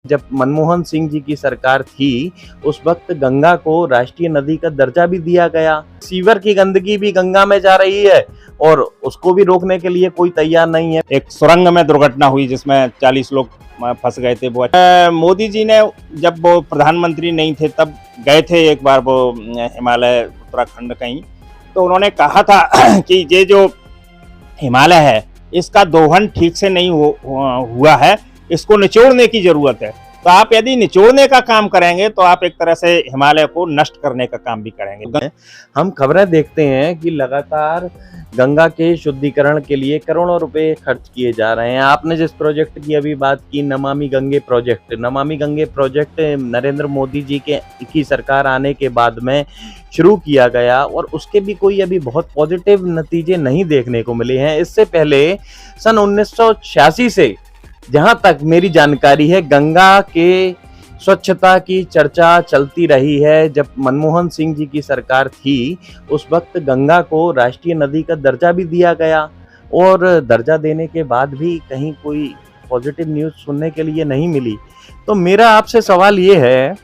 जब मनमोहन सिंह जी की सरकार थी, उस वक्त गंगा को राष्ट्रीय नदी का दर्जा भी दिया गया। सीवर की गंदगी भी गंगा में जा रही है और उसको भी रोकने के लिए कोई तैयार नहीं है। एक सुरंग में दुर्घटना हुई जिसमें 40 लोग फंस गए थे। वो मोदी जी ने जब वो प्रधानमंत्री नहीं थे तब गए थे एक बार वो हिमालय उत्तराखंड कहीं, तो उन्होंने कहा था कि ये जो हिमालय है इसका दोहन ठीक से नहीं हुआ है, इसको निचोड़ने की जरूरत है। तो आप यदि निचोड़ने का काम करेंगे तो आप एक तरह से हिमालय को नष्ट करने का काम भी करेंगे। हम खबरें देखते हैं कि लगातार गंगा के शुद्धिकरण के लिए करोड़ों रुपए खर्च किए जा रहे हैं। आपने जिस प्रोजेक्ट की अभी बात की, नमामि गंगे प्रोजेक्ट नरेंद्र मोदी जी की सरकार आने के बाद में शुरू किया गया और उसके भी कोई अभी बहुत पॉजिटिव नतीजे नहीं देखने को मिले हैं। इससे पहले सन 1986 से जहां तक मेरी जानकारी है, गंगा के स्वच्छता की चर्चा चलती रही है। जब मनमोहन सिंह जी की सरकार थी, उस वक्त गंगा को राष्ट्रीय नदी का दर्जा भी दिया गया और दर्जा देने के बाद भी कहीं कोई पॉजिटिव न्यूज़ सुनने के लिए नहीं मिली। तो मेरा आपसे सवाल ये है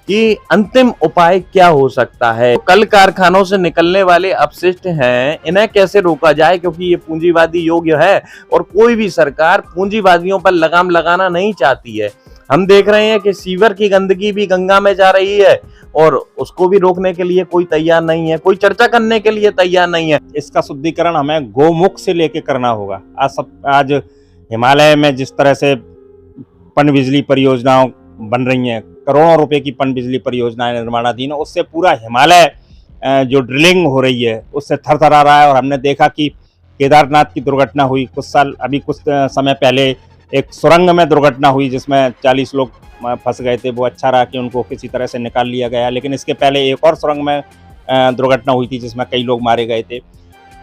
कि अंतिम उपाय क्या हो सकता है? कल कारखानों से निकलने वाले अपशिष्ट हैं, इन्हें कैसे रोका जाए? क्योंकि ये पूंजीवादी योग्य है और कोई भी सरकार पूंजीवादियों पर लगाम लगाना नहीं चाहती है। हम देख रहे हैं कि सीवर की गंदगी भी गंगा में जा रही है और उसको भी रोकने के लिए कोई तैयार नहीं है, कोई चर्चा करने के लिए तैयार नहीं है। इसका शुद्धिकरण हमें गोमुख से लेके करना होगा। आज हिमालय में जिस तरह से पनबिजली परियोजनाओं बन रही हैं, करोड़ों रुपए की पनबिजली परियोजनाएं निर्माणाधीन है, उससे पूरा हिमालय जो ड्रिलिंग हो रही है उससे थरथरा रहा है। और हमने देखा कि केदारनाथ की दुर्घटना हुई कुछ समय पहले, एक सुरंग में दुर्घटना हुई जिसमें 40 लोग फंस गए थे। वो अच्छा रहा कि उनको किसी तरह से निकाल लिया गया, लेकिन इसके पहले एक और सुरंग में दुर्घटना हुई थी जिसमें कई लोग मारे गए थे।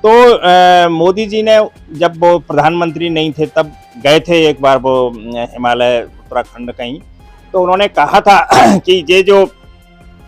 तो मोदी जी ने जब वो प्रधानमंत्री नहीं थे तब गए थे एक बार वो हिमालय उत्तराखंड कहीं, तो उन्होंने कहा था कि ये जो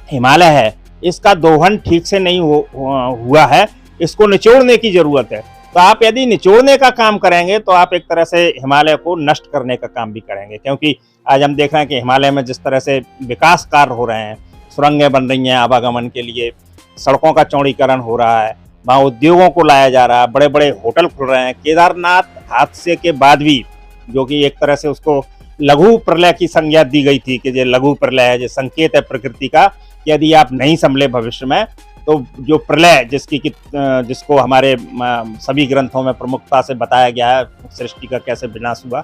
हिमालय है इसका दोहन ठीक से नहीं हुआ है, इसको निचोड़ने की जरूरत है। तो आप यदि निचोड़ने का काम करेंगे तो आप एक तरह से हिमालय को नष्ट करने का काम भी करेंगे। क्योंकि आज हम देख रहे हैं कि हिमालय में जिस तरह से विकास कार्य हो रहे हैं, सुरंगें बन रही हैं आवागमन के लिए, सड़कों का चौड़ीकरण हो रहा है, वहाँ उद्योगों को लाया जा रहा है, बड़े बड़े होटल खुल रहे हैं। केदारनाथ हादसे के बाद भी, जो कि एक तरह से उसको लघु प्रलय की संज्ञा दी गई थी कि ये लघु प्रलय है, ये संकेत है प्रकृति का, यदि आप नहीं संभले भविष्य में तो जो प्रलय जिसको हमारे सभी ग्रंथों में प्रमुखता से बताया गया है, सृष्टि का कैसे विनाश हुआ,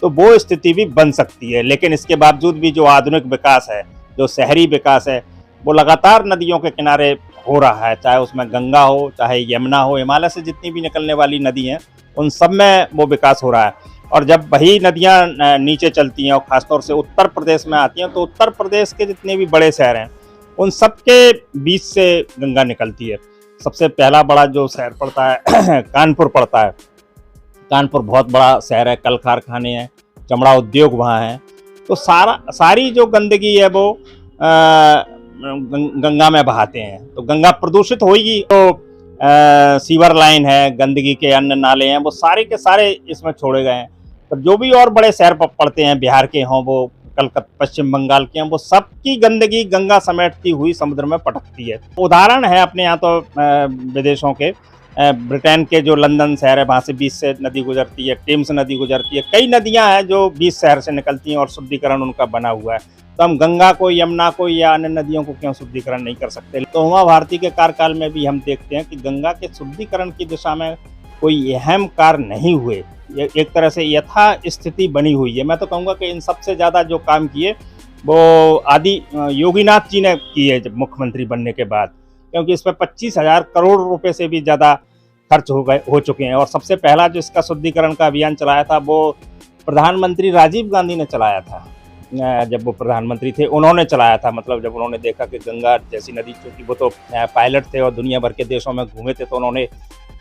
तो वो स्थिति भी बन सकती है। लेकिन इसके बावजूद भी जो आधुनिक विकास है, जो शहरी विकास है, वो लगातार नदियों के किनारे हो रहा है, चाहे उसमें गंगा हो, चाहे यमुना हो, हिमालय से जितनी भी निकलने वाली नदी हैं उन सब में वो विकास हो रहा है। और जब वही नदियाँ नीचे चलती हैं और ख़ासतौर से उत्तर प्रदेश में आती हैं, तो उत्तर प्रदेश के जितने भी बड़े शहर हैं उन सब के बीच से गंगा निकलती है। सबसे पहला बड़ा जो शहर पड़ता है कानपुर पड़ता है। कानपुर बहुत बड़ा शहर है, कल कारखाने हैं, चमड़ा उद्योग वहाँ है। तो सारी जो गंदगी है वो गंगा में बहाते हैं, तो गंगा प्रदूषित होगी। तो सीवर लाइन है, गंदगी के अन्य नाले हैं, वो सारे के सारे इसमें छोड़े गए हैं। तो जो भी और बड़े शहर पड़ते हैं, बिहार के हों, वो कलकत्ता, पश्चिम बंगाल के हैं, वो सबकी गंदगी गंगा समेटती हुई समुद्र में पटकती है। उदाहरण है अपने यहाँ तो विदेशों के, ब्रिटेन के जो लंदन शहर है वहाँ से 20 से नदी गुजरती है, टेम्स नदी गुजरती है, कई नदियाँ हैं जो 20 शहर से निकलती हैं और शुद्धिकरण उनका बना हुआ है। तो हम गंगा को, यमुना को या अन्य नदियों को क्यों शुद्धिकरण नहीं कर सकते? तो उमा भारती के कार्यकाल में भी हम देखते हैं कि गंगा के शुद्धिकरण की दिशा में कोई अहम कार्य नहीं हुए, एक तरह से यथा स्थिति बनी हुई है। मैं तो कहूँगा कि इन सबसे ज़्यादा जो काम किए वो आदि योगीनाथ जी ने किए जब मुख्यमंत्री बनने के बाद, क्योंकि इस पर 25,000 करोड़ रुपए से भी ज़्यादा खर्च हो चुके हैं। और सबसे पहला जो इसका शुद्धिकरण का अभियान चलाया था वो प्रधानमंत्री राजीव गांधी ने चलाया था। जब वो प्रधानमंत्री थे उन्होंने चलाया था, मतलब जब उन्होंने देखा कि गंगा जैसी नदी, क्योंकि वो तो पायलट थे और दुनिया भर के देशों में घूमे थे, तो उन्होंने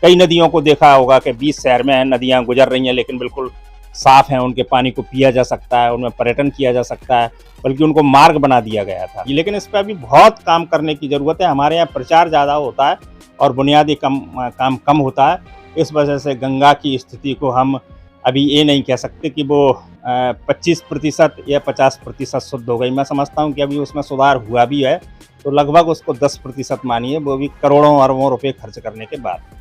कई नदियों को देखा होगा कि 20 शहर में नदियाँ गुजर रही हैं लेकिन बिल्कुल साफ हैं, उनके पानी को पिया जा सकता है, उनमें पर्यटन किया जा सकता है, बल्कि उनको मार्ग बना दिया गया था। लेकिन इस पर अभी बहुत काम करने की ज़रूरत है। हमारे यहाँ प्रचार ज़्यादा होता है और बुनियादी काम कम होता है। इस वजह से गंगा की स्थिति को हम अभी ये नहीं कह सकते कि वो 25% या 50% शुद्ध हो गई। मैं समझता हूँ कि अभी उसमें सुधार हुआ भी है, तो लगभग उसको 10% मानिए, वो भी करोड़ों अरबों रुपए खर्च करने के बाद।